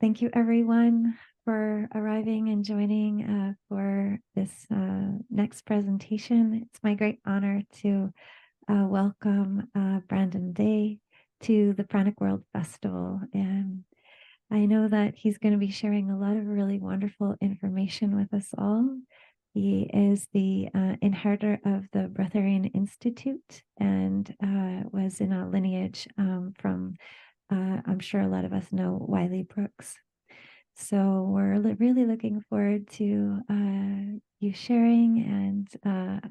Thank you, everyone, for arriving and joining for this next presentation. It's my great honor to welcome Brandon Day to the Pranic World Festival. And I know that he's going to be sharing a lot of really wonderful information with us all. He is the inheritor of the Breatharian Institute and was in a lineage from I'm sure a lot of us know Wiley Brooks. So we're really looking forward to you sharing. And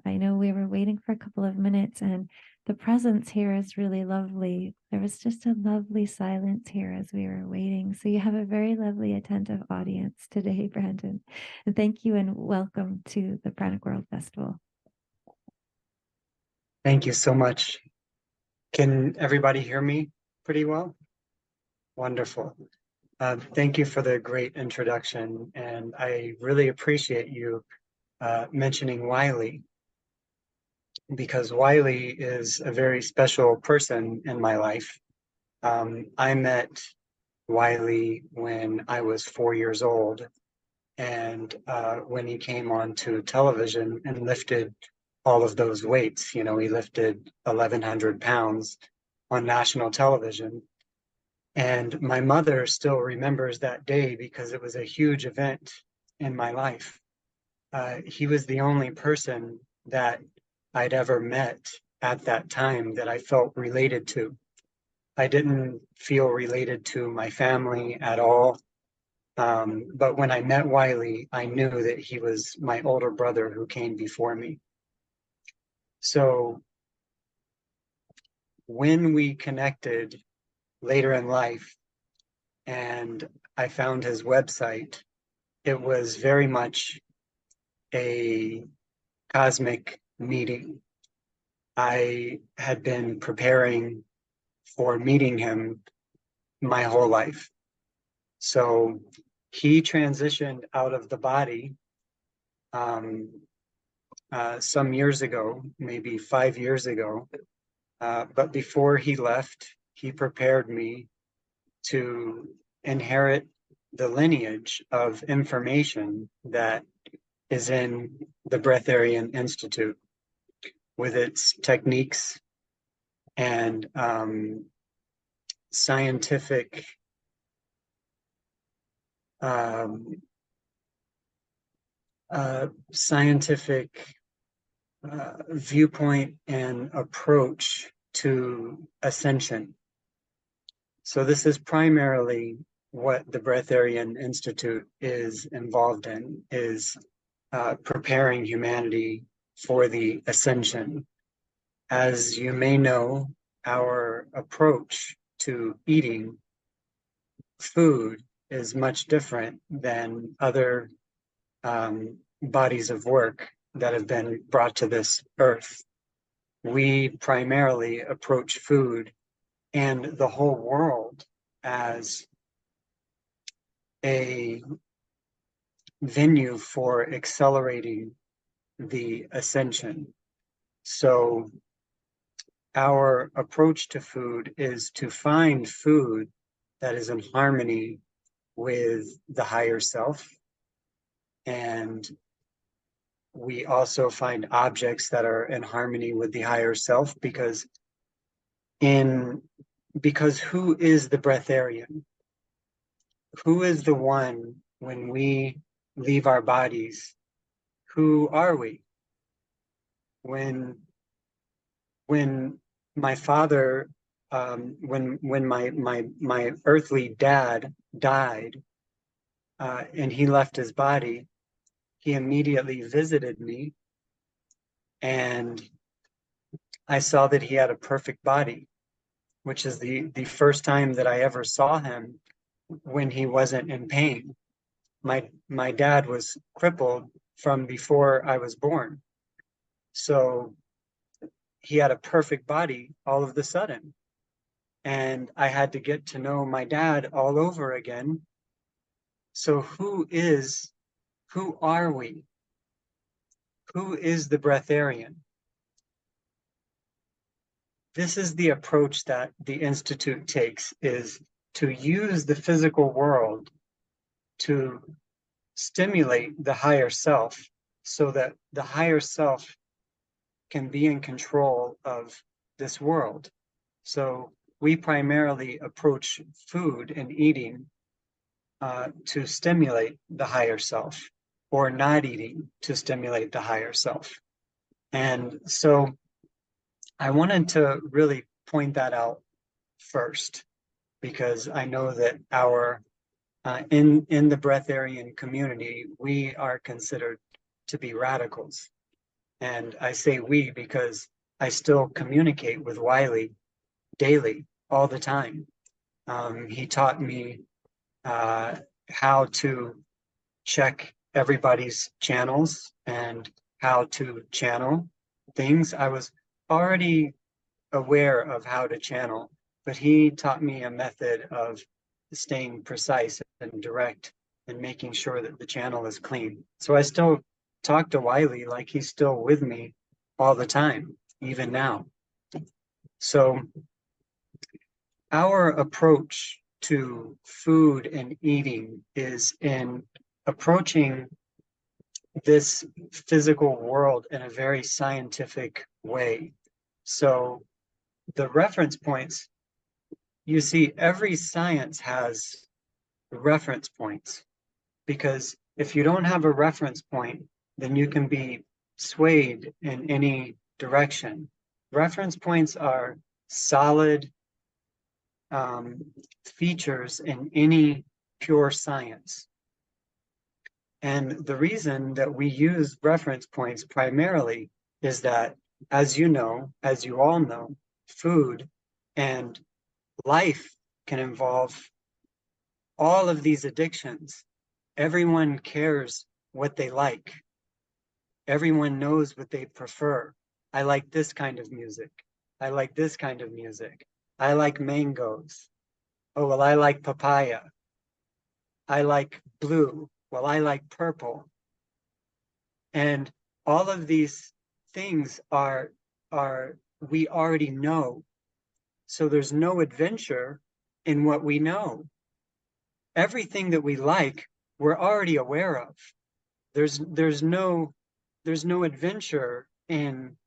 I know we were waiting for a couple of minutes, and the presence here is really lovely. There was just a lovely silence here as we were waiting. So you have a very lovely, attentive audience today, Brandon. And thank you and welcome to the Pranic World Festival. Thank you so much. Can everybody hear me pretty well? Wonderful. Thank you for the great introduction, and I really appreciate you mentioning Wiley, because Wiley is a very special person in my life. I met Wiley when I was 4 years old, and when he came onto television and lifted all of those weights, he lifted 1,100 pounds on national television. And my mother still remembers that day because it was a huge event in my life. He was the only person that I'd ever met at that time that I felt related to. I didn't feel related to my family at all. But when I met Wiley, I knew that he was my older brother who came before me. So when we connected later in life and I found his website, it was very much a cosmic meeting. I had been preparing for meeting him my whole life. So he transitioned out of the body some years ago, maybe 5 years ago. But before he left, he prepared me to inherit the lineage of information that is in the Breatharian Institute with its techniques and scientific viewpoint and approach to ascension. So this is primarily what the Breatharian Institute is involved in, is preparing humanity for the ascension. As you may know, our approach to eating food is much different than other bodies of work that have been brought to this earth. We primarily approach food and the whole world as a venue for accelerating the ascension. So our approach to food is to find food that is in harmony with the higher self. And we also find objects that are in harmony with the higher self, because who is the breatharian? Who is the one when we leave our bodies? Who are we? When my father, when my earthly dad died, and he left his body, he immediately visited me, and I saw that he had a perfect body, which is the first time that I ever saw him when he wasn't in pain. My dad was crippled from before I was born. So he had a perfect body all of the sudden. And I had to get to know my dad all over again. So who is Who are we? Who is the breatharian? This is the approach that the Institute takes, is to use the physical world to stimulate the higher self so that the higher self can be in control of this world. So we primarily approach food and eating to stimulate the higher self, or not eating to stimulate the higher self. And so I wanted to really point that out first, because I know that our in the breatharian community, we are considered to be radicals. And I say we because I still communicate with Wiley daily, all the time. He taught me how to check everybody's channels and how to channel things. I was already aware of how to channel, but he taught me a method of staying precise and direct and making sure that the channel is clean. So I still talk to Wiley like he's still with me all the time, even now. So our approach to food and eating is in approaching this physical world in a very scientific way. So the reference points, you see, every science has reference points, because if you don't have a reference point, then you can be swayed in any direction. Reference points are solid features in any pure science. And the reason that we use reference points primarily is that, as you know, as you all know, food and life can involve all of these addictions. Everyone cares what they like. Everyone knows what they prefer. I like this kind of music. I like this kind of music. I like mangoes. Oh, well, I like papaya. I like blue. Well, I like purple. And all of these things are we already know. So there's no adventure in what we know. Everything that we like, we're already aware of. There's no adventure in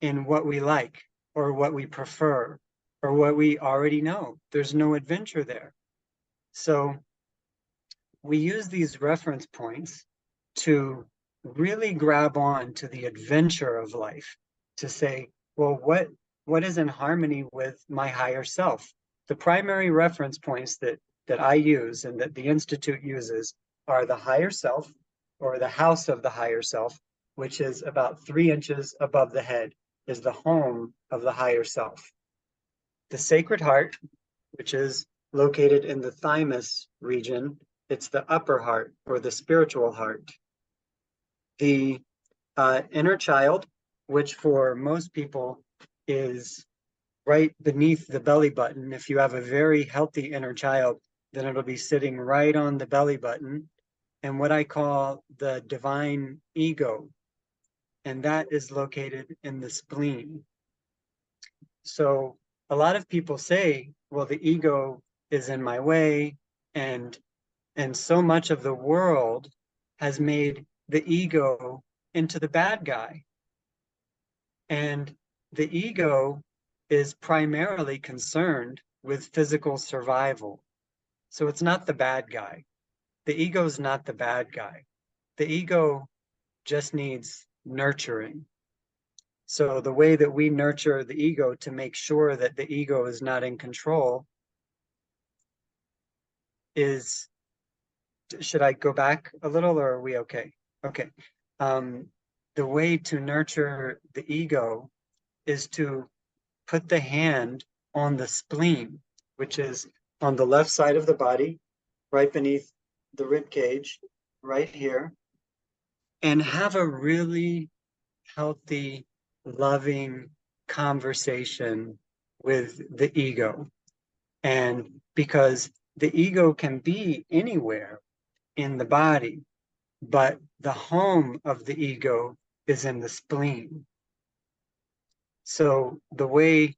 what we like or what we prefer or what we already know. There's no adventure there. So we use these reference points to really grab on to the adventure of life, to say, well, what is in harmony with my higher self? The primary reference points that I use and that the Institute uses are the higher self, or the house of the higher self, which is about 3 inches above the head, is the home of the higher self. The sacred heart, which is located in the thymus region, it's the upper heart, or the spiritual heart. The inner child, which for most people is right beneath the belly button. If you have a very healthy inner child, then it'll be sitting right on the belly button, and what I call the divine ego, and that is located in the spleen. So a lot of people say, well, the ego is in my way, and so much of the world has made the ego into the bad guy. And the ego is primarily concerned with physical survival. So it's not the bad guy. The ego is not the bad guy. The ego just needs nurturing. So the way that we nurture the ego to make sure that the ego is not in control is, should I go back a little, or are we okay? Okay. The way to nurture the ego is to put the hand on the spleen, which is on the left side of the body, right beneath the rib cage, right here, and have a really healthy, loving conversation with the ego. And because the ego can be anywhere in the body, but the home of the ego is in the spleen. So the way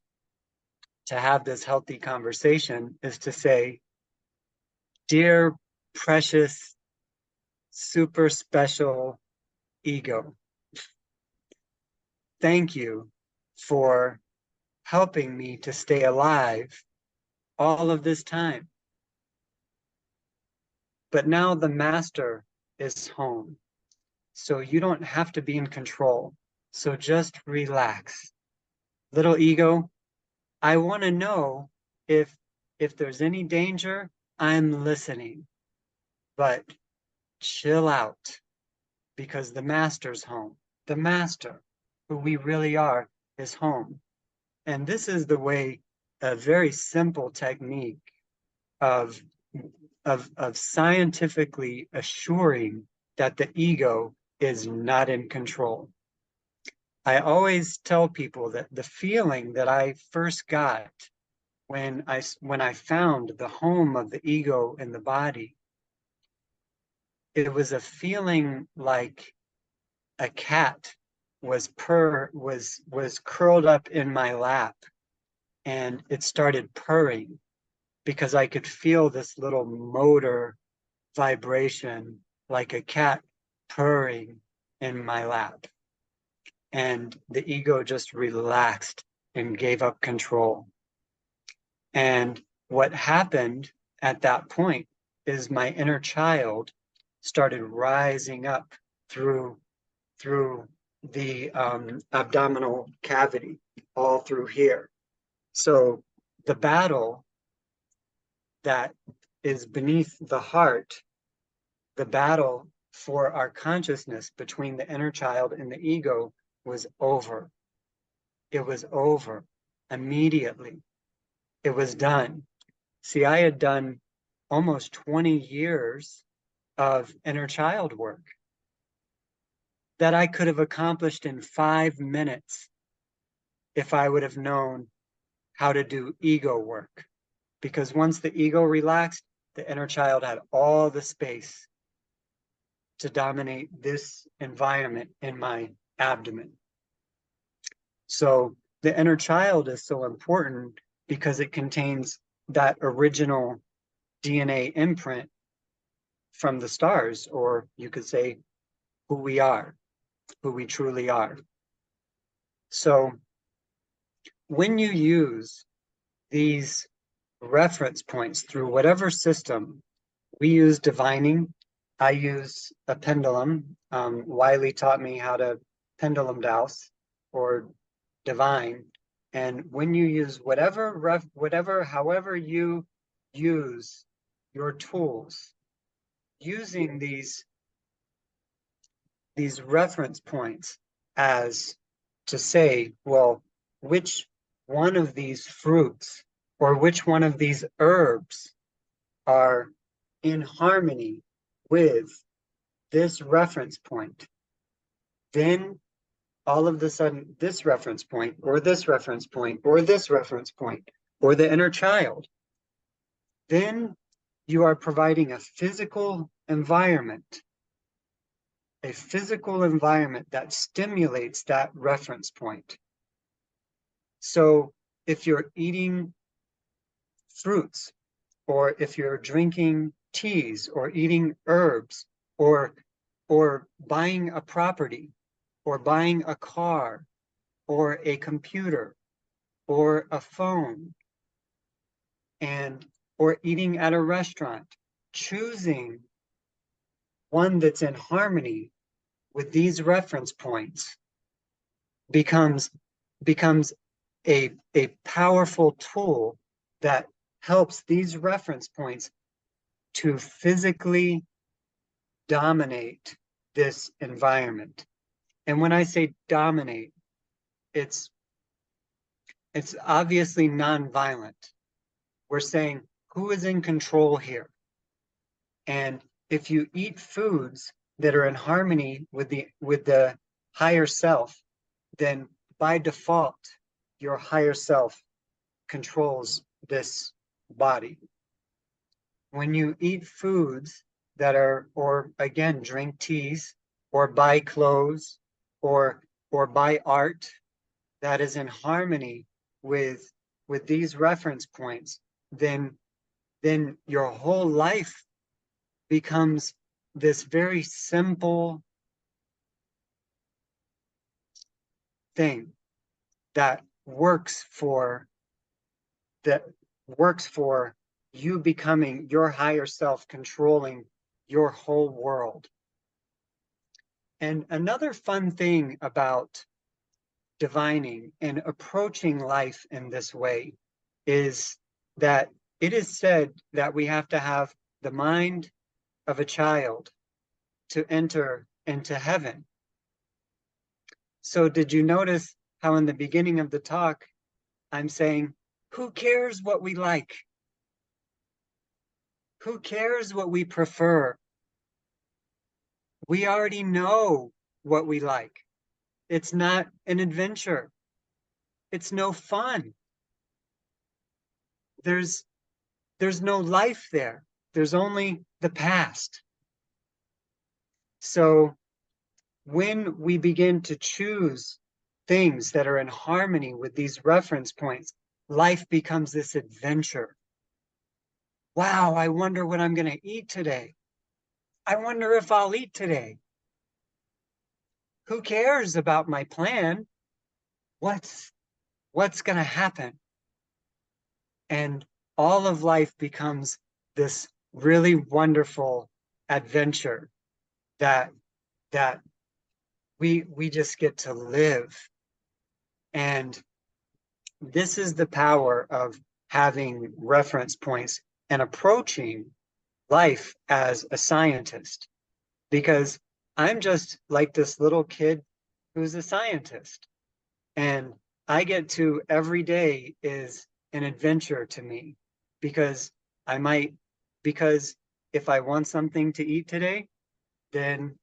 to have this healthy conversation is to say, dear, precious, super special ego, thank you for helping me to stay alive all of this time. But now the master is home, so you don't have to be in control. So just relax. Little ego, I want to know if there's any danger, I'm listening. But chill out because the master's home. The master, who we really are, is home. And this is the way, a very simple technique of scientifically assuring that the ego is not in control. I always tell people that the feeling that I first got when I found the home of the ego in the body, it was a feeling like a cat was curled up in my lap, and it started purring because I could feel this little motor vibration like a cat purring in my lap. And the ego just relaxed and gave up control. And what happened at that point is my inner child started rising up through the abdominal cavity, all through here. So the battle that is beneath the heart, the battle for our consciousness between the inner child and the ego was over. It was over immediately. It was done. See, I had done almost 20 years of inner child work that I could have accomplished in 5 minutes if I would have known how to do ego work. Because once the ego relaxed, the inner child had all the space to dominate this environment in my abdomen. So the inner child is so important because it contains that original DNA imprint from the stars, or you could say who we are, who we truly are. So when you use these reference points through whatever system, we use divining. I use a pendulum. Wiley taught me how to pendulum dowse or divine. And when you use however you use your tools, using these reference points as to say, well, which one of these fruits or which one of these herbs are in harmony with this reference point, then all of a sudden this reference point or this reference point or this reference point or the inner child, then you are providing a physical environment that stimulates that reference point. So if you're eating fruits, or if you're drinking teas or eating herbs, or buying a property, or buying a car, or a computer, or a phone, or eating at a restaurant, choosing one that's in harmony with these reference points becomes a powerful tool that helps these reference points to physically dominate this environment. And when I say dominate, it's obviously nonviolent. We're saying who is in control here? And if you eat foods that are in harmony with the higher self, then by default, your higher self controls this body. When you eat foods that are, or again, drink teas, or buy clothes, or buy art that is in harmony with these reference points, then your whole life becomes this very simple thing that that works for you becoming your higher self, controlling your whole world. And another fun thing about divining and approaching life in this way is that it is said that we have to have the mind of a child to enter into heaven. So did you notice how in the beginning of the talk, I'm saying, who cares what we like? Who cares what we prefer? We already know what we like. It's not an adventure. It's no fun. There's no life there. There's only the past. So when we begin to choose things that are in harmony with these reference points, life becomes this adventure. Wow, I wonder what I'm going to eat today. I wonder if I'll eat today. Who cares about my plan? What's going to happen? And all of life becomes this really wonderful adventure that that we just get to live. And this is the power of having reference points and approaching life as a scientist, because I'm just like this little kid who's a scientist, and I get to every day is an adventure to me, because I might because if I want something to eat today, then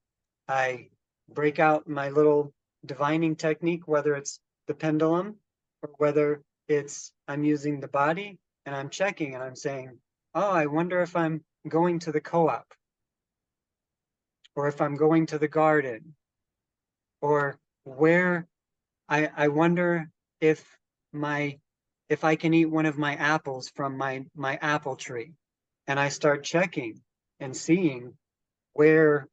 I break out my little divining technique, whether it's the pendulum or whether it's I'm using the body, and I'm checking and I'm saying, oh, I wonder if I'm going to the co-op, or if I'm going to the garden, or where I wonder if my if I can eat one of my apples from my apple tree. And I start checking and seeing where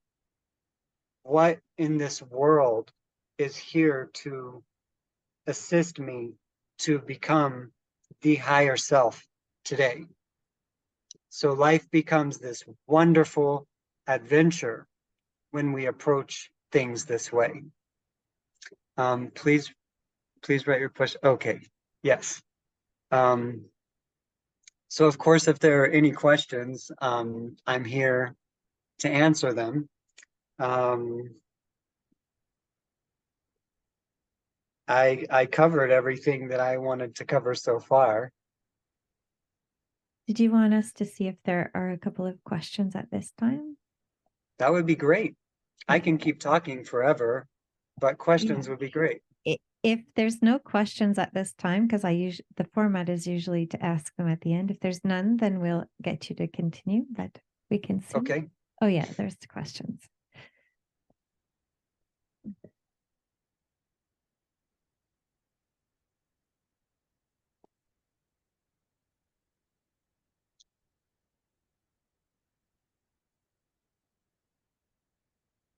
what in this world is here to assist me to become the higher self today. So life becomes this wonderful adventure when we approach things this way. Please write your push. Okay, yes. So of course, if there are any questions, I'm here to answer them. I covered everything that I wanted to cover so far. Did you want us to see if there are a couple of questions at this time? That would be great. I can keep talking forever, but questions Yeah. would be great. If there's no questions at this time, because the format is usually to ask them at the end. If there's none, then we'll get you to continue, but we can see. Okay. Oh yeah, there's questions.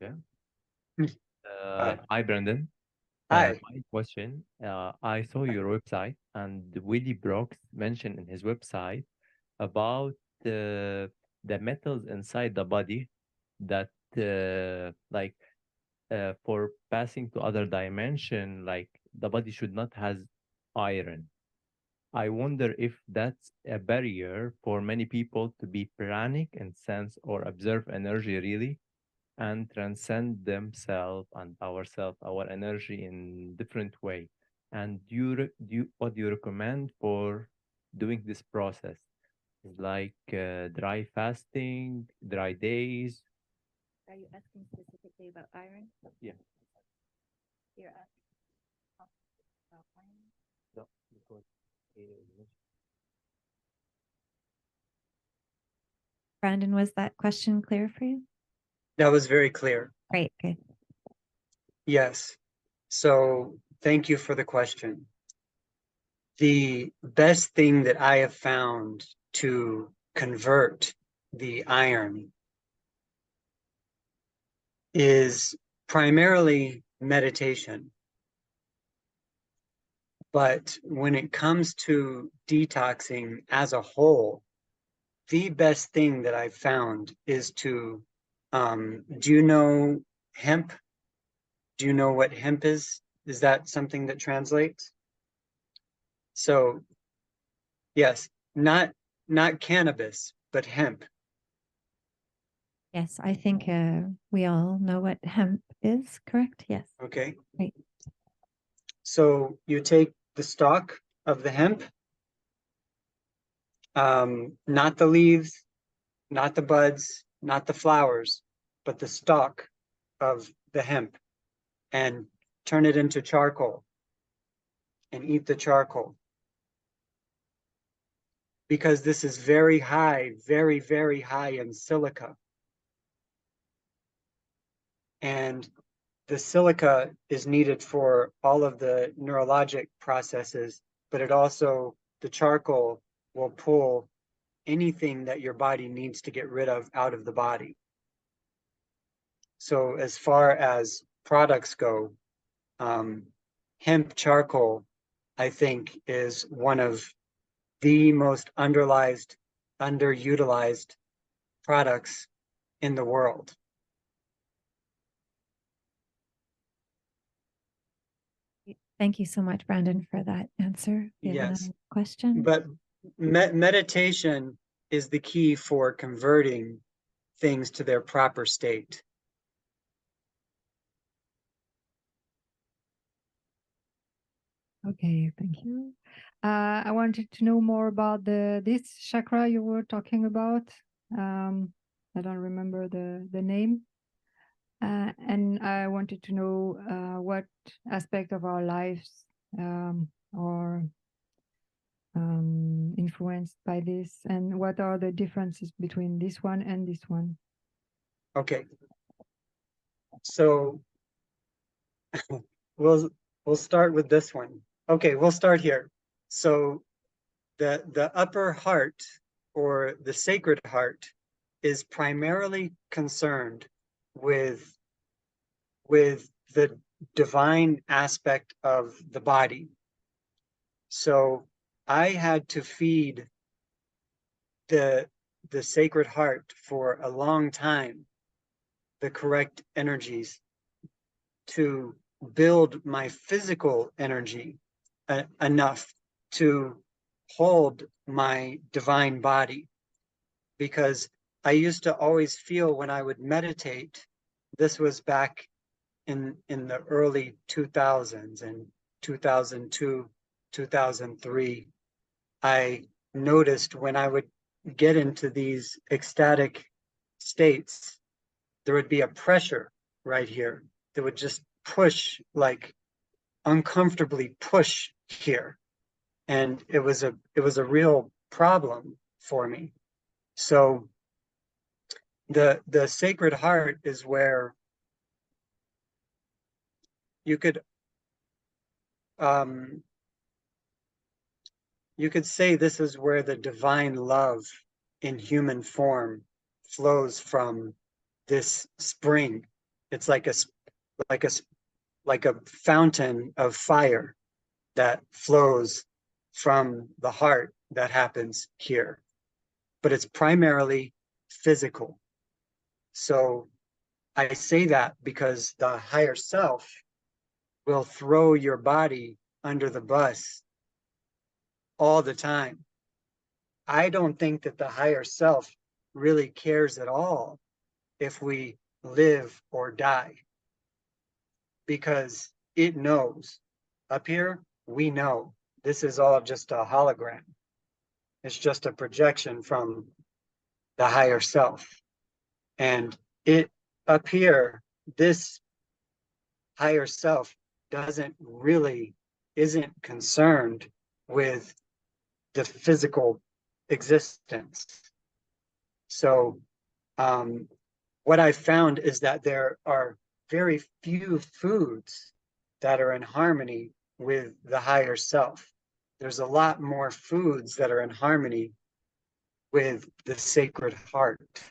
Yeah. Hi. Hi, Brandon. Hi. My question, I saw your website, and Willie Brooks mentioned in his website about the metals inside the body that like for passing to other dimension, like the body should not has iron. I wonder if that's a barrier for many people to be pranic and sense or observe energy really and transcend themselves and ourselves, our energy in different way. And what do you recommend for doing this process? Like dry fasting, dry days? Are you asking specifically about iron? Yeah. You're asking about iron? No, because Brandon, was that question clear for you? That was very clear. Great, good. Yes. So thank you for the question. The best thing that I have found to convert the iron is primarily meditation. But when it comes to detoxing as a whole, the best thing that I've found is to, do you know hemp? Do you know what hemp is? Is that something that translates? So yes, not cannabis, but hemp. Yes, I think we all know what hemp is, correct? Yes. Okay. Right. So you take the stalk of the hemp, not the leaves, not the buds, not the flowers, but the stalk of the hemp, and turn it into charcoal and eat the charcoal. Because this is very high, very, very high in silica. And the silica is needed for all of the neurologic processes, but it also, the charcoal will pull anything that your body needs to get rid of out of the body. So as far as products go, hemp charcoal, I think, is one of the most underutilized products in the world. Thank you so much, Brandon, for that answer. We have Yes, another question. but meditation is the key for converting things to their proper state. Okay, thank you. I wanted to know more about this chakra you were talking about. I don't remember the name. And I wanted to know what aspect of our lives are influenced by this, and what are the differences between this one and this one. Okay, so we'll start with this one. Okay, we'll start here. So the upper heart, or the sacred heart, is primarily concerned with the divine aspect of the body. So I had to feed the sacred heart for a long time the correct energies to build my physical energy enough to hold my divine body. Because I used to always feel when I would meditate, this was back in the early 2000s, and 2002, 2003, I noticed when I would get into these ecstatic states, there would be a pressure right here that would just push, like uncomfortably push here. And it was a real problem for me. So the Sacred Heart is where you could say this is where the divine love in human form flows from this spring. It's like a fountain of fire that flows from the heart that happens here. But it's primarily physical. So I say that because the higher self will throw your body under the bus all the time. I don't think that the higher self really cares at all if we live or die, because it knows. Up here, we know this is all just a hologram. It's just a projection from the higher self. And it up here, this higher self isn't concerned with the physical existence. So what I've found is that there are very few foods that are in harmony with the higher self. There's a lot more foods that are in harmony with the Sacred Heart.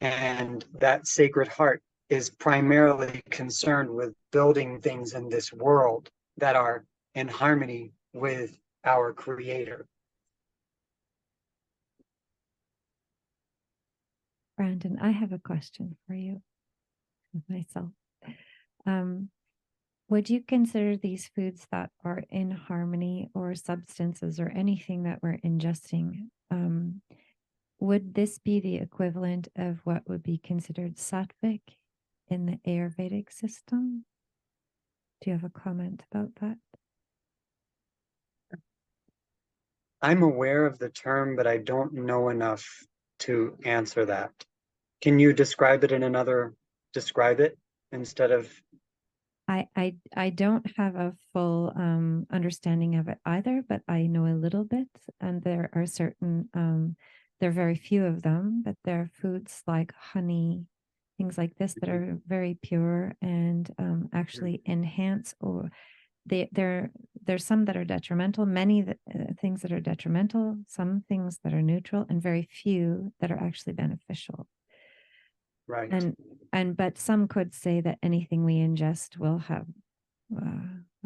And that Sacred Heart is primarily concerned with building things in this world that are in harmony with our Creator. Brandon, I have a question for you myself. Would you consider these foods that are in harmony, or substances or anything that we're ingesting? Would this be the equivalent of what would be considered sattvic in the Ayurvedic system? Do you have a comment about that? I'm aware of the term, but I don't know enough to answer that. Can you describe it instead of? I don't have a full understanding of it either, but I know a little bit, and there are certain, there are very few of them, but there are foods like honey, things like this that are very pure and actually enhance, or there's some that are detrimental, many things that are detrimental, some things that are neutral, and very few that are actually beneficial. Right. But some could say that anything we ingest will have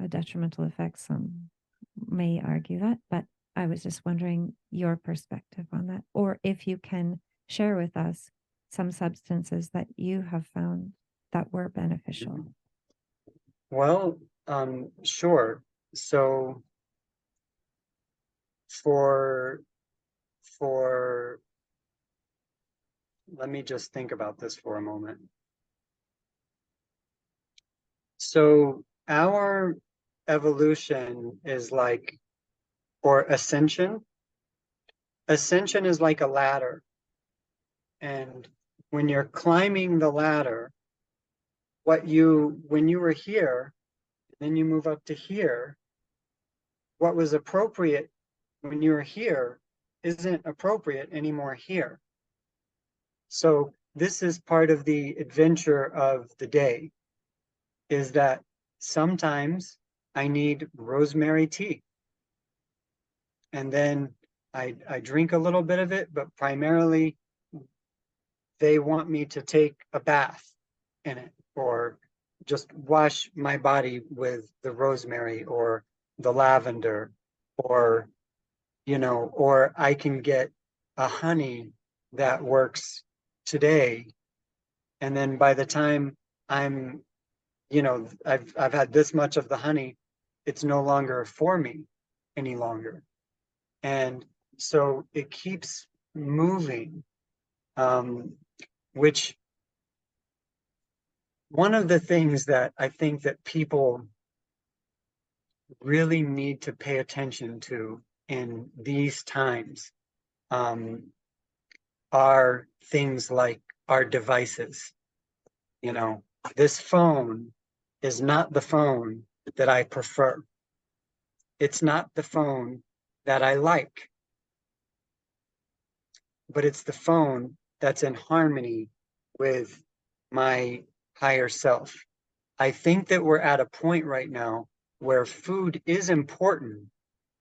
a detrimental effect. Some may argue that, but I was just wondering your perspective on that, or if you can share with us some substances that you have found that were beneficial. Well, sure. So for let me just think about this for a moment. So our evolution is like, or ascension. Ascension is like a ladder. And when you're climbing the ladder, when you were here, then you move up to here, what was appropriate when you were here isn't appropriate anymore here. So this is part of the adventure of the day, is that sometimes I need rosemary tea. And then I drink a little bit of it, but primarily they want me to take a bath in it, or just wash my body with the rosemary or the lavender, or, or I can get a honey that works today. And then by the time I'm, I've had this much of the honey, it's no longer for me any longer. And so it keeps moving, which one of the things that I think that people really need to pay attention to in these times are things like our devices. This phone is not the phone that I prefer. It's not the phone that I like, but it's the phone that's in harmony with my higher self. I think that we're at a point right now where food is important,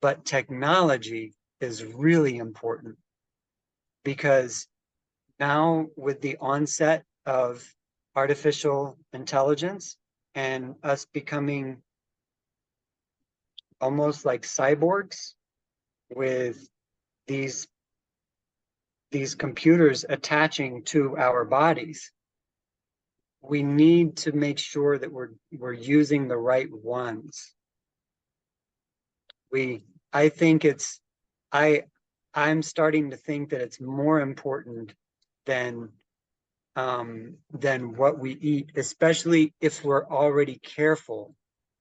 but technology is really important, because now with the onset of artificial intelligence and us becoming almost like cyborgs with these computers attaching to our bodies, we need to make sure that we're using the right ones. I think I'm starting to think that it's more important than what we eat, especially if we're already careful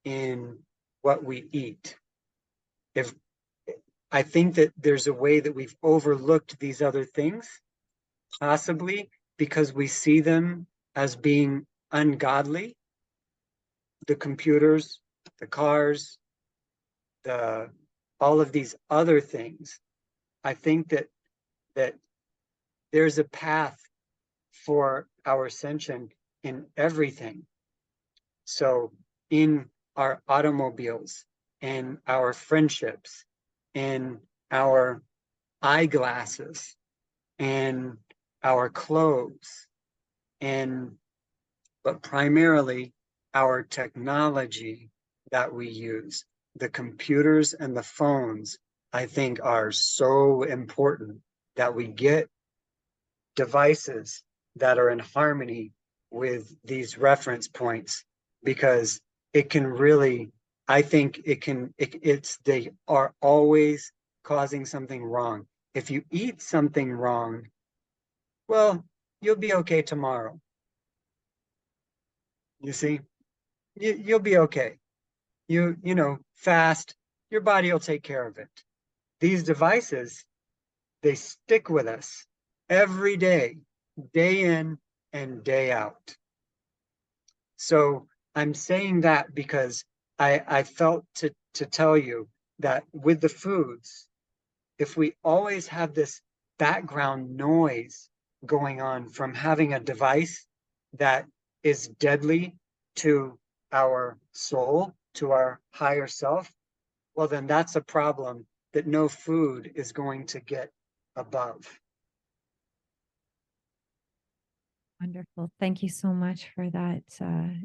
in what we eat. I think that there's a way that we've overlooked these other things, possibly because we see them as being ungodly. The computers, the cars, all of these other things. I think that there's a path for our ascension in everything. So in our automobiles, in our friendships, in our eyeglasses, in our clothes, but primarily our technology that we use. The computers and the phones, I think, are so important that we get devices that are in harmony with these reference points, because it can really, I think they are always causing something wrong. If you eat something wrong, well, you'll be okay tomorrow. You see, you'll be okay. You know, fast, your body will take care of it. These devices, they stick with us every day, day in and day out. So I'm saying that because I felt to tell you that with the foods, if we always have this background noise going on from having a device that is deadly to our soul, to our higher self, well, then that's a problem that no food is going to get above. Wonderful. Thank you so much for that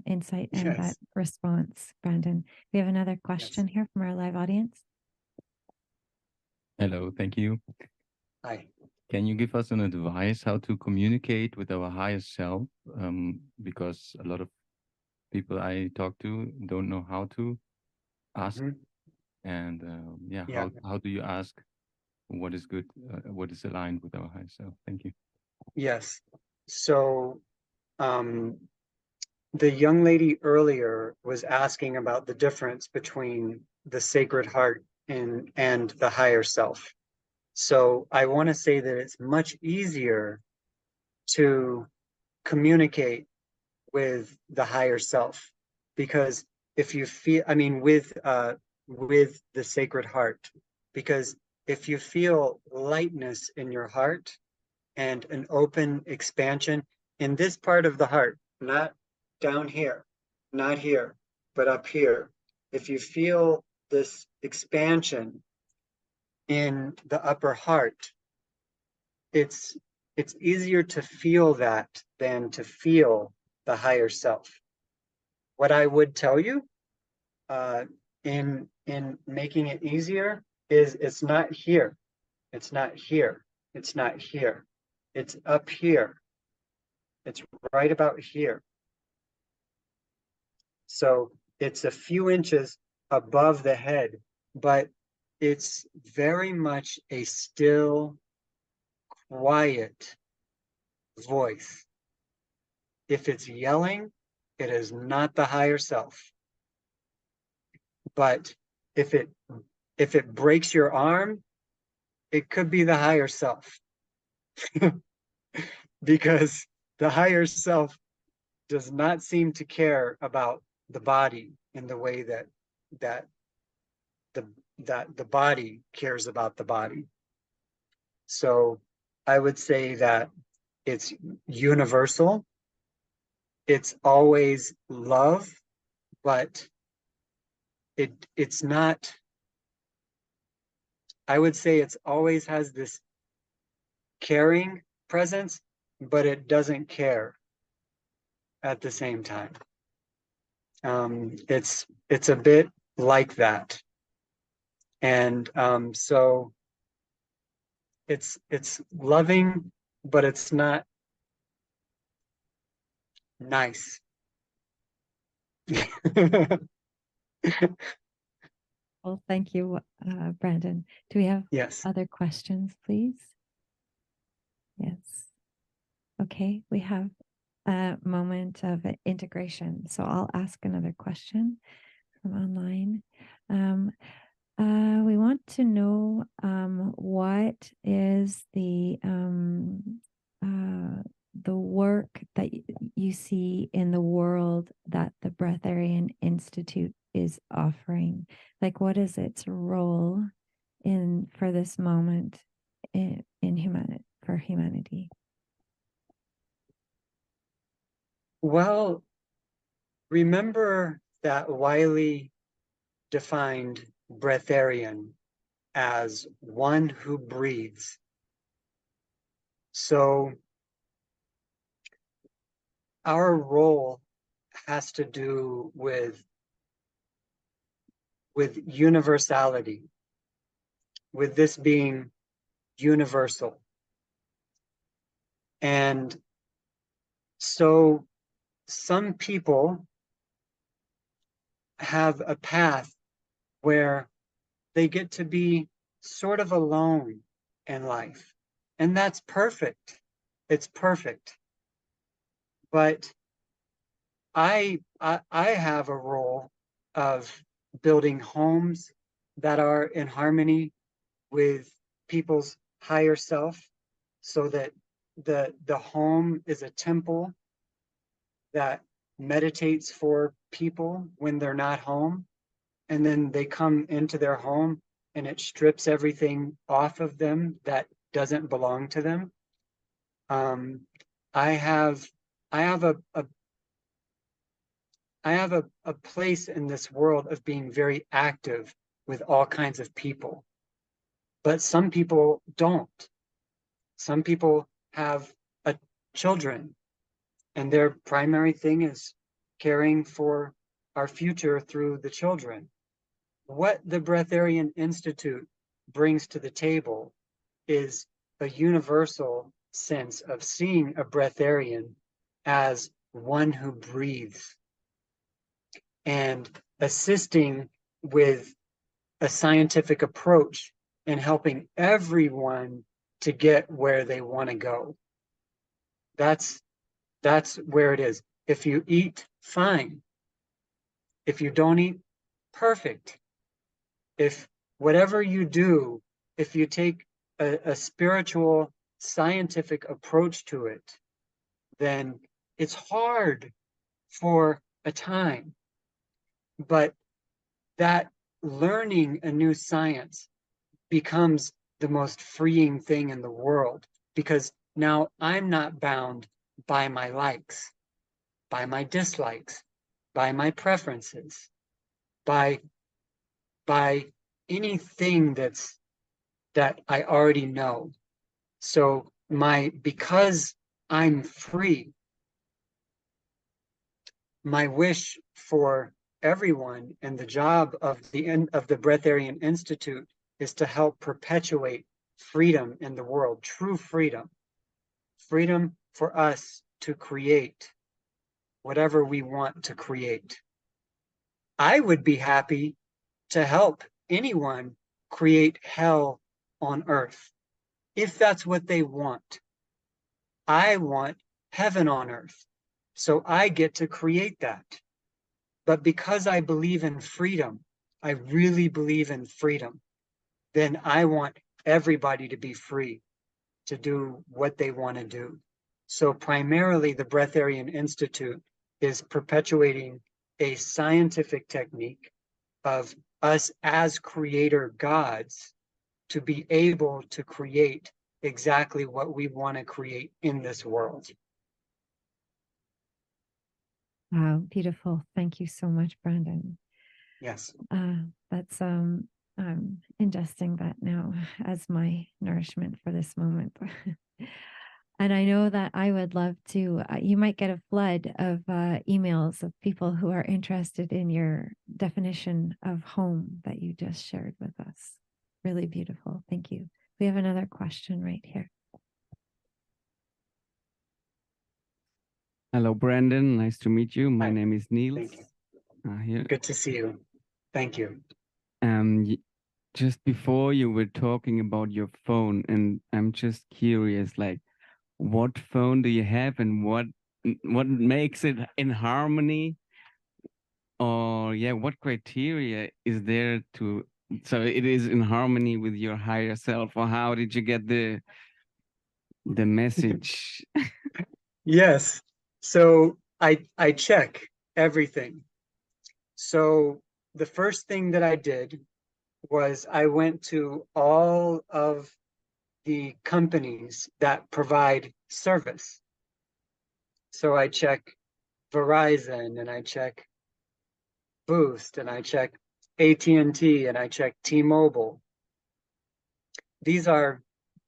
insight and that Yes. response, Brandon. We have another question here from our live audience. Hello, thank you. Hi. Can you give us an advice how to communicate with our higher self? Because a lot of people I talk to don't know how to ask. Mhm. And yeah, Yeah. how do you ask what is good, what is aligned with our higher self? Thank you. Yes. So the young lady earlier was asking about the difference between the Sacred Heart and the higher self. So I want to say that it's much easier to communicate with the higher self, because if you feel, I mean, with the Sacred Heart, because if you feel lightness in your heart and an open expansion in this part of the heart, not down here, not here, but up here. If you feel this expansion in the upper heart, it's easier to feel that than to feel the higher self. What I would tell you in making it easier is it's not here, it's not here, it's not here, it's up here. It's right about here. So it's a few inches above the head, but it's very much a still, quiet voice. If it's yelling, it is not the higher self. But if it breaks your arm, it could be the higher self. Because the higher self does not seem to care about the body in the way that the body cares about the body. So I would say that it's universal. It's always love, but it's not, I would say it's always has this caring presence, but it doesn't care at the same time. It's a bit like that. And so it's loving, but it's not nice. Well, thank you, Brandon. Do we have Yes. other questions, please? Yes. Okay, we have a moment of integration. So I'll ask another question from online. We want to know what is the work that you see in the world that the Breatharian Institute is offering. Like, what is its role in for this moment in humanity, for humanity? Well, remember that Wiley defined breatharian as one who breathes. So our role has to do with universality, with this being universal. And so some people have a path where they get to be sort of alone in life. And that's perfect. It's perfect. But I have a role of building homes that are in harmony with people's higher self, so that the home is a temple that meditates for people when they're not home, and then they come into their home and it strips everything off of them that doesn't belong to them. I have a place in this world of being very active with all kinds of people, but some people don't. Some people have children, and their primary thing is caring for our future through the children. What the Breatharian Institute brings to the table is a universal sense of seeing a breatharian as one who breathes, and assisting with a scientific approach and helping everyone to get where they want to go. That's where it is. If you eat, fine. If you don't eat, perfect. If whatever you do, if you take a spiritual, scientific approach to it, then it's hard for a time. But that learning a new science becomes the most freeing thing in the world, because now I'm not bound by my likes, by my dislikes, by my preferences, by anything that I already know. So because I'm free, my wish for everyone and the job of the Breatharian Institute is to help perpetuate freedom in the world, true freedom. Freedom for us to create whatever we want to create. I would be happy to help anyone create hell on earth, if that's what they want. I want heaven on earth, so I get to create that. But because I believe in freedom, I really believe in freedom, then I want everybody to be free to do what they want to do. So primarily the Breatharian Institute is perpetuating a scientific technique of us as creator gods to be able to create exactly what we want to create in this world. Wow, beautiful. Thank you so much, Brandon. Yes. That's I'm ingesting that now as my nourishment for this moment. And I know that I would love to, you might get a flood of emails of people who are interested in your definition of home that you just shared with us. Really beautiful. Thank you. We have another question right here. Hello, Brandon. Nice to meet you. My Hi. name is Niels. Thank you. Here. Good to see you. Thank you. Just before you were talking about your phone, and I'm just curious, like, what phone do you have, and what makes it in harmony, or yeah, what criteria is there to so it is in harmony with your higher self, or how did you get the message? Yes. So I check everything. So the first thing that I did was I went to all of the companies that provide service. So I check Verizon, and I check Boost, and I check AT&T, and I check T-Mobile. These are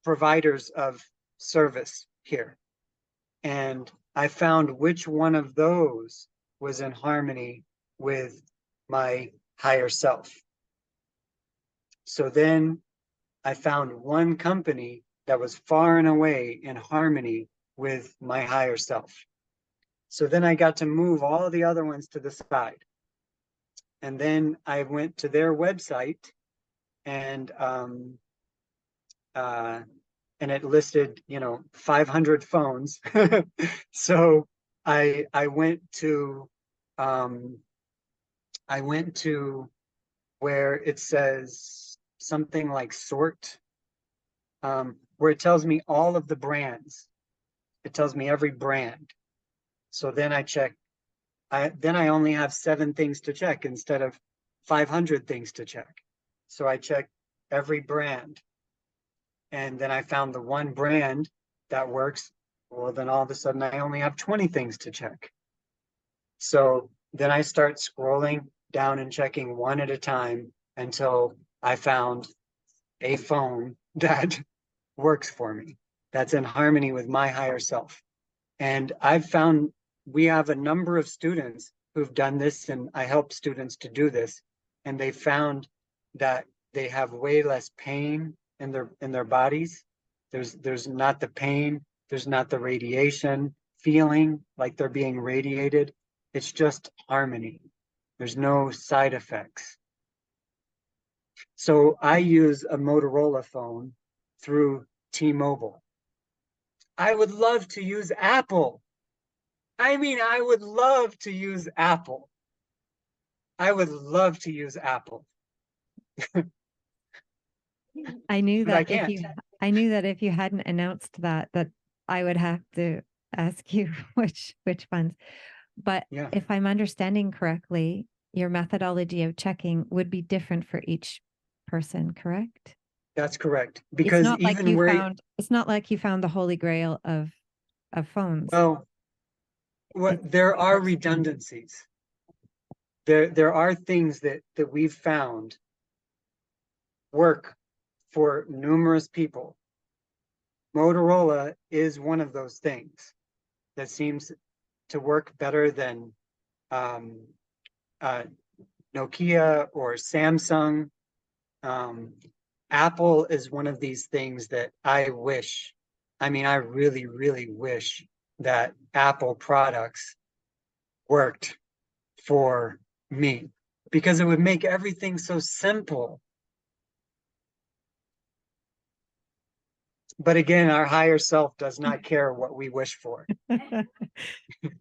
providers of service here. And I found which one of those was in harmony with my higher self. So then I found one company that was far and away in harmony with my higher self. So then I got to move all the other ones to the side. And then I went to their website, and it listed, 500 phones. So I went to where it says something like sort, where it tells me all of the brands. It tells me every brand. So then I check. Then I only have 7 things to check instead of 500 things to check. So I check every brand. And then I found the one brand that works. Well, then all of a sudden I only have 20 things to check. So then I start scrolling down and checking one at a time until I found a phone that works for me, that's in harmony with my higher self. And I've found we have a number of students who've done this, and I help students to do this, and they found that they have way less pain in their bodies. There's not the pain, there's not the radiation feeling like they're being radiated. It's just harmony. There's no side effects. So I use a Motorola phone through T-Mobile. I would love to use Apple. I mean, I would love to use Apple. I would love to use Apple. I knew But I that if you hadn't announced that I would have to ask you which ones. But Yeah. if I'm understanding correctly, your methodology of checking would be different for each person, correct? That's correct. Because it's not like you found the holy grail of phones. well, there are redundancies. There are things that we've found work for numerous people. Motorola is one of those things that seems to work better than Nokia or Samsung. Apple is one of these things that I really, really wish that Apple products worked for me, because it would make everything so simple. But again, our higher self does not care what we wish for.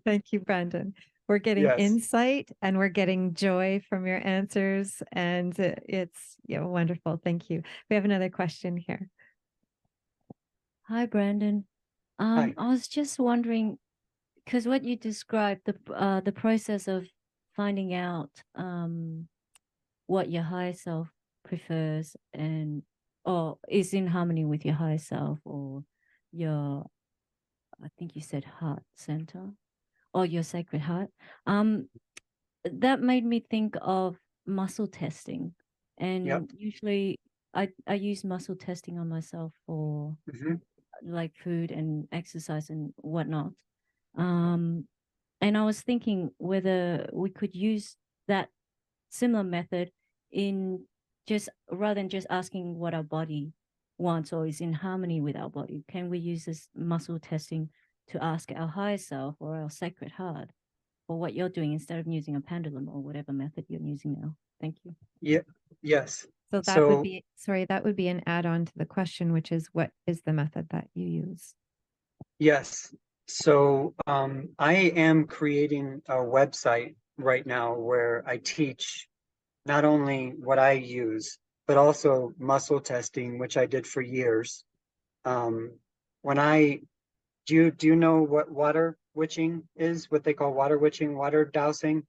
Thank you, Brandon. We're getting insight and we're getting joy from your answers, and it's wonderful. Thank you. We have another question here. Hi, Brandon. Hi. I was just wondering, because what you described, the process of finding out what your higher self prefers or is in harmony with your higher self, or your, I think you said heart center, or your sacred heart. That made me think of muscle testing. And usually I use muscle testing on myself for like food and exercise and whatnot. And I was thinking whether we could use that similar method in just rather than just asking what our body wants or is in harmony with our body. Can we use this muscle testing to ask our higher self or our sacred heart for what you're doing, instead of using a pendulum or whatever method you're using now? Thank you. Yeah. Yes. So that would be an add-on to the question, which is, what is the method that you use? Yes. So I am creating a website right now where I teach not only what I use, but also muscle testing, which I did for years. Do you know what water witching is? What they call water witching, water dowsing,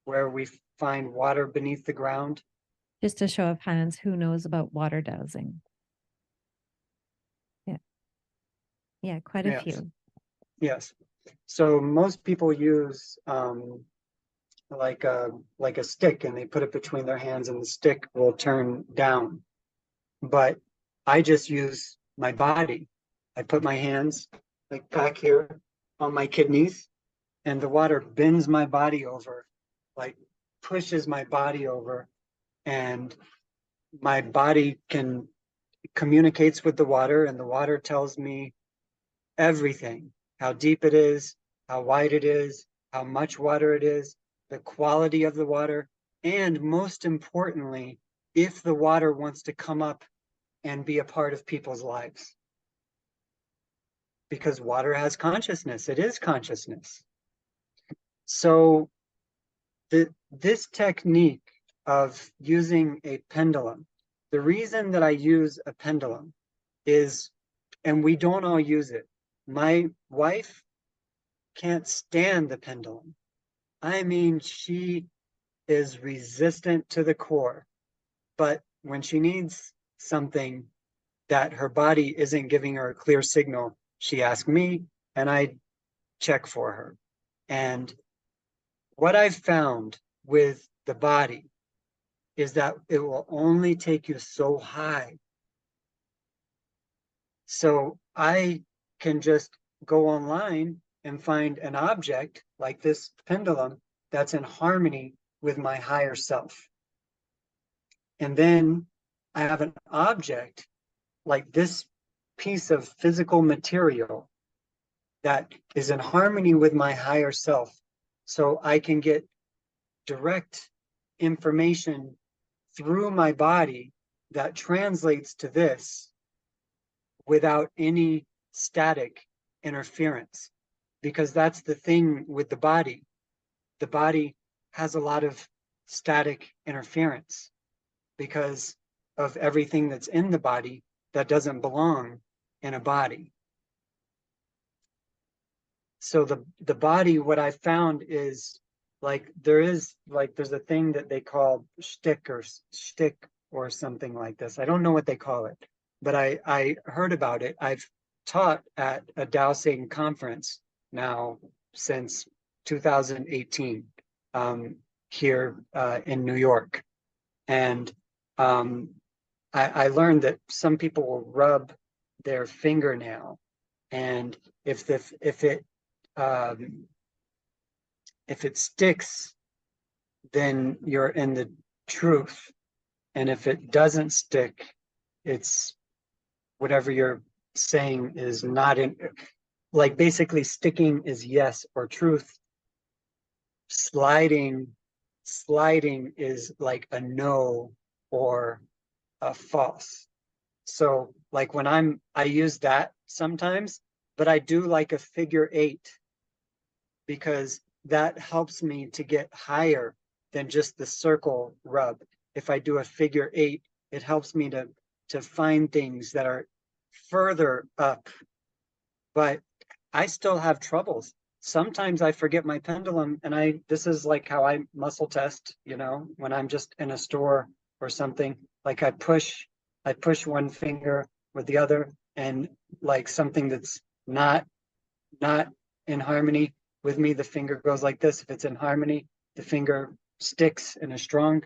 where we find water beneath the ground? Just a show of hands, who knows about water dowsing? Yeah, quite a few. Yes. So most people use like a stick, and they put it between their hands, and the stick will turn down. But I just use my body. I put my hands like back here on my kidneys, and the water bends my body over, like pushes my body over, and my body can communicates with the water, and the water tells me everything: how deep it is, how wide it is, how much water it is, the quality of the water, and most importantly, if the water wants to come up and be a part of people's lives. Because water has consciousness, it is consciousness. So this technique of using a pendulum, the reason that I use a pendulum is, and we don't all use it. My wife can't stand the pendulum. I mean, she is resistant to the core. But when she needs something that her body isn't giving her a clear signal, she asks me, and I check for her. And what I've found with the body is that it will only take you so high. So I can just go online and find an object like this pendulum that's in harmony with my higher self. And then I have an object like this piece of physical material that is in harmony with my higher self. So I can get direct information through my body that translates to this without any static interference. Because that's the thing with the body. The body has a lot of static interference because of everything that's in the body that doesn't belong in a body. So the body, what I found is like there's a thing that they call shtick or something like this. I don't know what they call it, but I heard about it. I've taught at a Dowsing conference now since 2018 here in New York. And I learned that some people will rub their fingernail, and if it sticks, then you're in the truth. And if it doesn't stick, it's whatever you're saying is not in, like basically sticking is yes or truth. Sliding is like a no or a false. So like when I use that sometimes, but I do like a figure 8 because that helps me to get higher than just the circle rub. If I do a figure 8, it helps me to find things that are further up. But I still have troubles. Sometimes I forget my pendulum, and this is like how I muscle test, when I'm just in a store or something, like I push one finger with the other, and like something that's not in harmony with me, the finger goes like this. If it's in harmony, the finger sticks and is strong.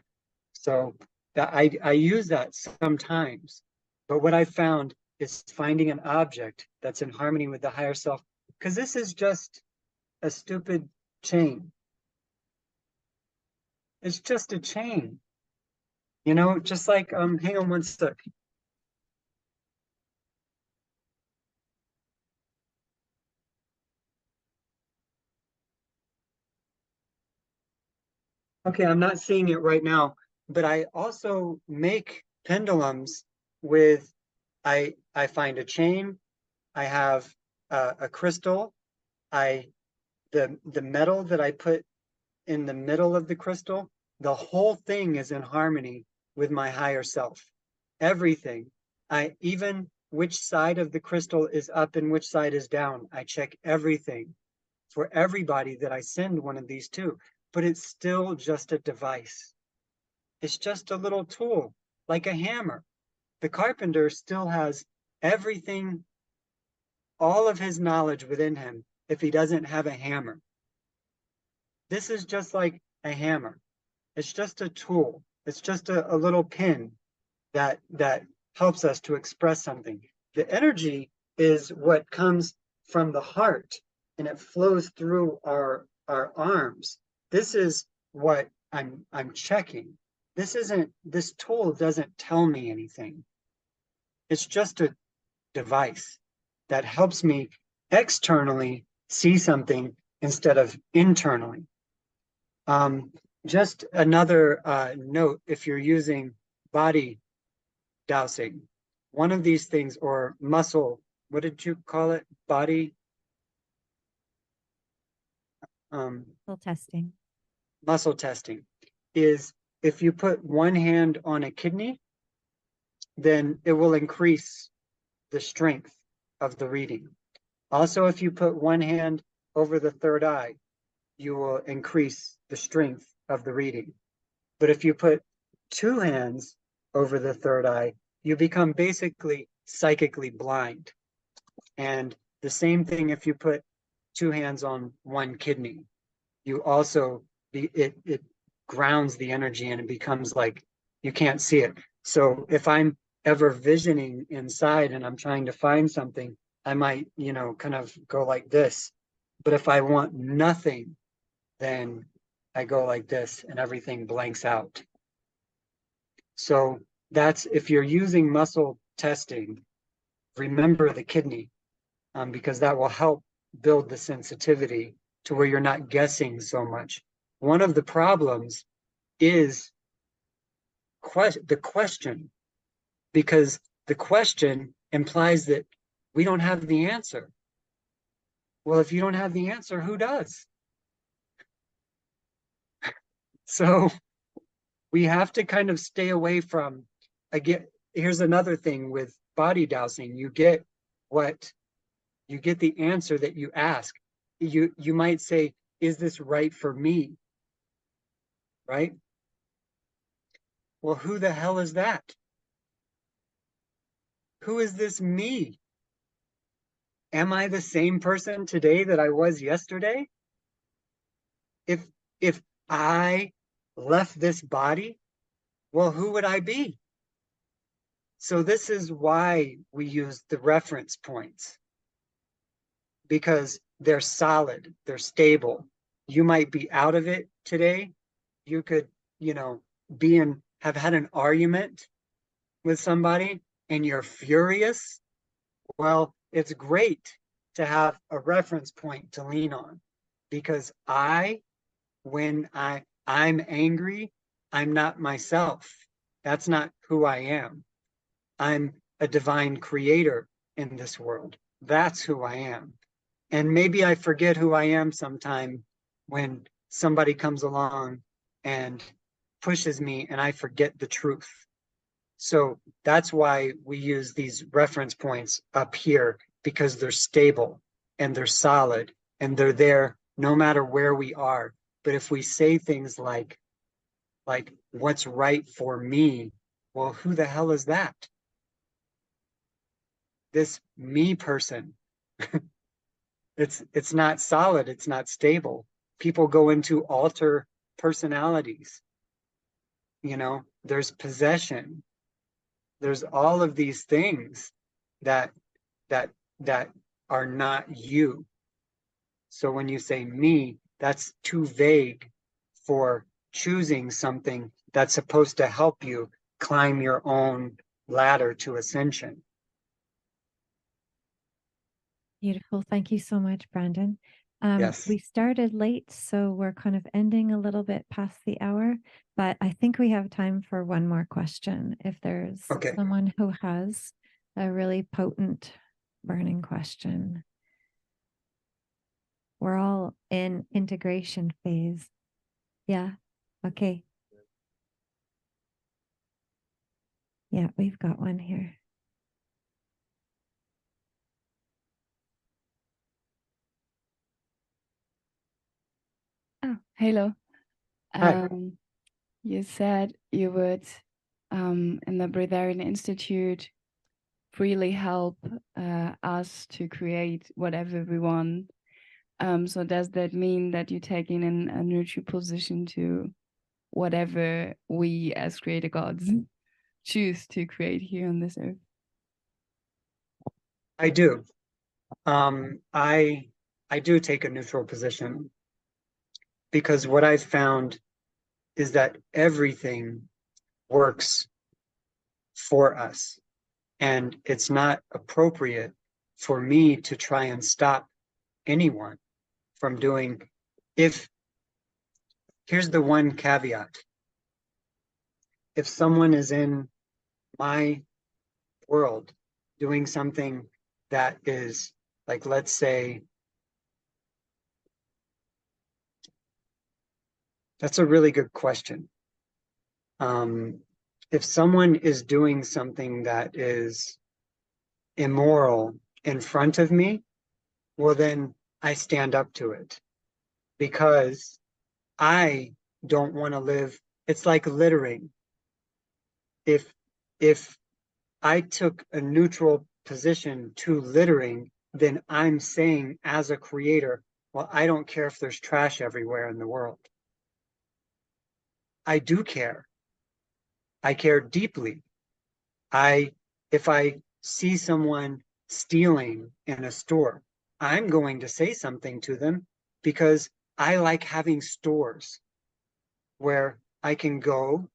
So that I use that sometimes. But what I found is finding an object that's in harmony with the higher self, because this is just a stupid chain. It's just a chain, just like hang on one sec. Okay, I'm not seeing it right now, but I also make pendulums with, I find a chain, I have a crystal, the metal that I put in the middle of the crystal, the whole thing is in harmony with my higher self. Everything. Even which side of the crystal is up and which side is down. I check everything for everybody that I send one of these to, but it's still just a device. It's just a little tool, like a hammer. The carpenter still has everything, all of his knowledge within him if he doesn't have a hammer. This is just like a hammer. It's just a tool. It's just a little pin that helps us to express something. The energy is what comes from the heart, and it flows through our arms. This is what I'm checking. This tool doesn't tell me anything. It's just a device that helps me externally see something instead of internally. Just another note, if you're using body dowsing, one of these things, or muscle, what did you call it? Body? Testing. Muscle testing is if you put one hand on a kidney, then it will increase the strength of the reading. Also, if you put one hand over the third eye, you will increase the strength of the reading. But if you put two hands over the third eye, you become basically psychically blind. And the same thing if you put two hands on one kidney, you also, it grounds the energy and it becomes like you can't see it. So if I'm ever visioning inside and I'm trying to find something, I might, kind of go like this. But if I want nothing, then I go like this and everything blanks out. So that's, if you're using muscle testing, remember the kidney, because that will help build the sensitivity to where you're not guessing so much. One of the problems is the question, because the question implies that we don't have the answer. Well, if you don't have the answer, who does? So we have to kind of stay away from, again, here's another thing with body dowsing. You get the answer that you ask. You might say, is this right for me? Right? Well, who the hell is that? Who is this me? Am I the same person today that I was yesterday? If I left this body, well, who would I be? So this is why we use the reference points, because they're solid, they're stable. You might be out of it today. You could, have had an argument with somebody and you're furious. Well, it's great to have a reference point to lean on, because when I'm angry, I'm not myself. That's not who I am. I'm a divine creator in this world. That's who I am. And maybe I forget who I am sometime when somebody comes along and pushes me and I forget the truth. So that's why we use these reference points up here, because they're stable and they're solid and they're there no matter where we are. But if we say things like what's right for me, well, who the hell is that? This me person. It's not solid, it's not stable. People go into alter personalities. There's possession. There's all of these things that are not you. So when you say me, that's too vague for choosing something that's supposed to help you climb your own ladder to ascension. Beautiful. Thank you so much, Brandon. Yes. We started late, so we're kind of ending a little bit past the hour, but I think we have time for one more question. If there's someone who has a really potent, burning question. We're all in integration phase. Yeah. Okay. Yeah, we've got one here. Oh, hello. Hi. You said you would, in the Breatharian Institute, freely help us to create whatever we want. So does that mean that you're taking a neutral position to whatever we as creator gods choose to create here on this earth? I do. I do take a neutral position because what I've found is that everything works for us, and it's not appropriate for me to try and stop anyone from doing. If here's the one caveat: if someone is in my world doing something that is, like, let's say, that's a really good question. If someone is doing something that is immoral in front of me, well, then I stand up to it because I don't want to live. It's like littering. If I took a neutral position to littering, then I'm saying as a creator, well, I don't care if there's trash everywhere in the world. I do care. I care deeply. If I see someone stealing in a store, I'm going to say something to them because I like having stores where I can go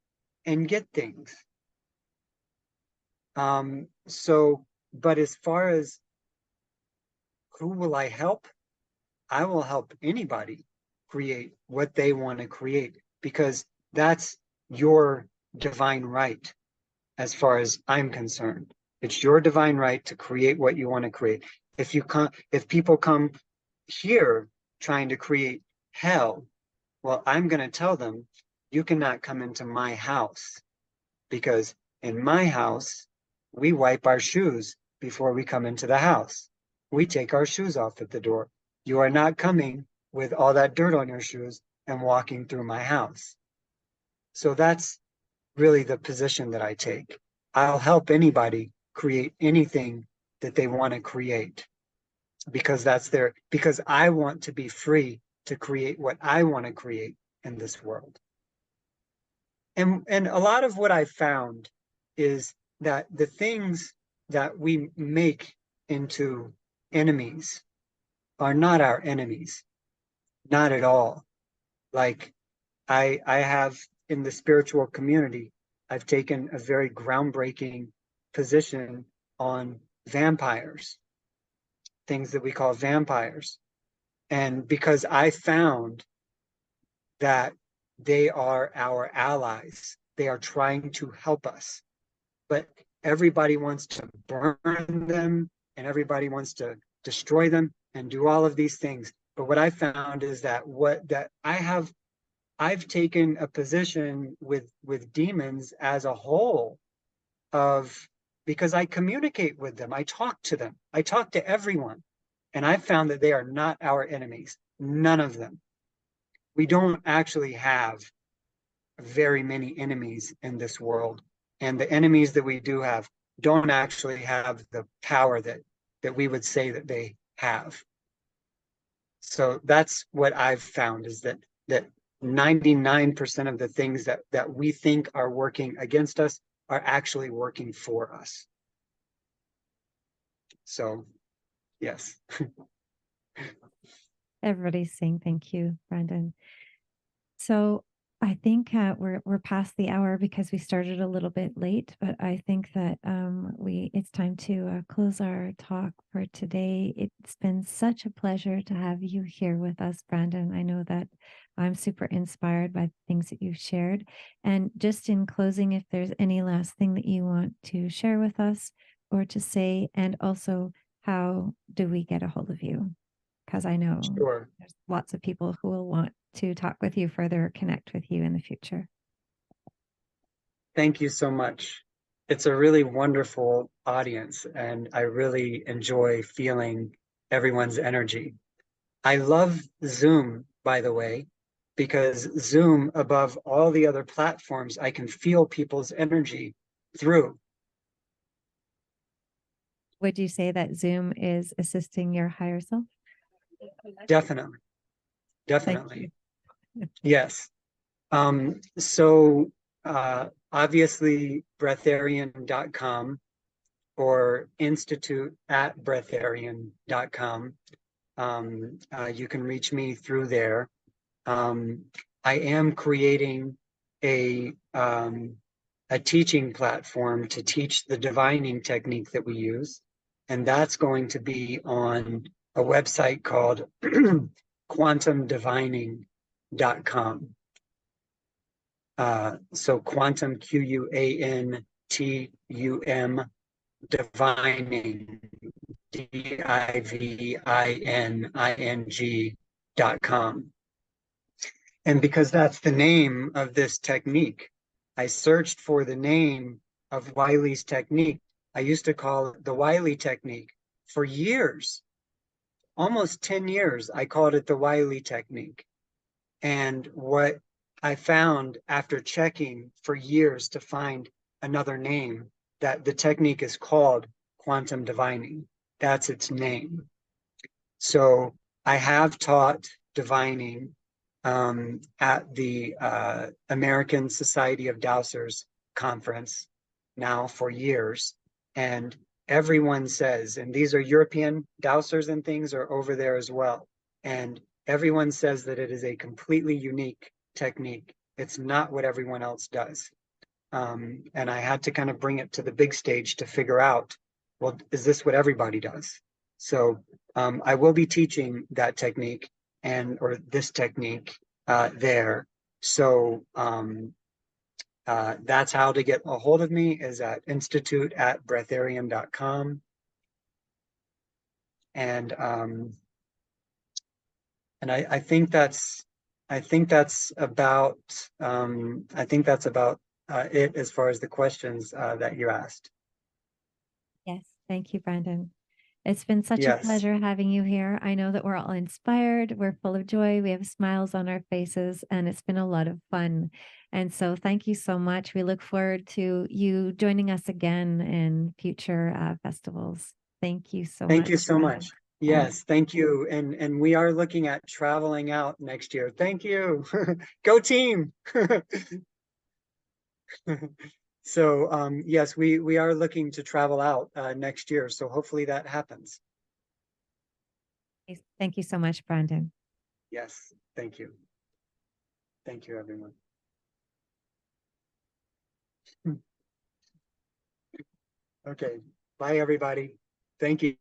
and get things. But as far as who will I help? I will help anybody create what they want to create because that's your divine right. As far as I'm concerned, it's your divine right to create what you want to create. If people come here trying to create hell, well, I'm going to tell them, you cannot come into my house because in my house, we wipe our shoes before we come into the house. We take our shoes off at the door. You are not coming with all that dirt on your shoes and walking through my house. So that's really the position that I take. I'll help anybody create anything that they want to create because because I want to be free to create what I want to create in this world. And a lot of what I've found is that the things that we make into enemies are not our enemies, not at all. Like I have in the spiritual community, I've taken a very groundbreaking position on vampires, things that we call vampires. And because I found that they are our allies, they are trying to help us. But everybody wants to burn them and everybody wants to destroy them and do all of these things. But what I found is that I've taken a position with demons as a whole of because I communicate with them, I talk to them, I talk to everyone, and I've found that they are not our enemies, none of them. We don't actually have very many enemies in this world, and the enemies that we do have don't actually have the power that we would say that they have. So that's what I've found is that 99% of the things that we think are working against us are actually working for us. So, yes. Everybody's saying thank you, Brandon. So I think we're past the hour because we started a little bit late, but I think that it's time to close our talk for today. It's been such a pleasure to have you here with us, Brandon. I know that I'm super inspired by the things that you've shared. And just in closing, if there's any last thing that you want to share with us or to say, and also how do we get a hold of you? Because I know Sure. there's lots of people who will want to talk with you further, connect with you in the future. Thank you so much. It's a really wonderful audience, and I really enjoy feeling everyone's energy. I love Zoom, by the way, because Zoom, above all the other platforms, I can feel people's energy through. Would you say that Zoom is assisting your higher self? Definitely. Thank Definitely. you. Yes. So obviously breatharian.com or institute@breatharian.com. You can reach me through there. I am creating a teaching platform to teach the divining technique that we use, and that's going to be on a website called quantumdivining.com. So quantum, QUANTUM, divining, DIVINING.com. And because that's the name of this technique, I searched for the name of Wiley's technique. I used to call it the Wiley technique for years, almost 10 years. I called it the Wiley technique. And what I found after checking for years to find another name, that the technique is called quantum divining. That's its name. So I have taught divining at the American Society of Dowsers conference now for years. And everyone says, and these are European dowsers and things are over there as well. And everyone says that it is a completely unique technique. It's not what everyone else does. And I had to kind of bring it to the big stage to figure out, well, is this what everybody does? So I will be teaching that technique or this technique there. So that's how to get a hold of me, is at institute@breatharian.com. And I think that's about it as far as the questions that you asked. Yes, thank you, Brandon. It's been such a Yes. pleasure having you here. I know that we're all inspired, we're full of joy, we have smiles on our faces, and it's been a lot of fun. And so thank you so much. We look forward to you joining us again in future festivals. Thank you so much. Thank you so much. Yes, thank you. And we are looking at traveling out next year. Thank you. Go team. So yes, we are looking to travel out next year. So hopefully that happens. Thank you so much, Brandon. Yes, thank you. Thank you, everyone. Okay, bye everybody. Thank you.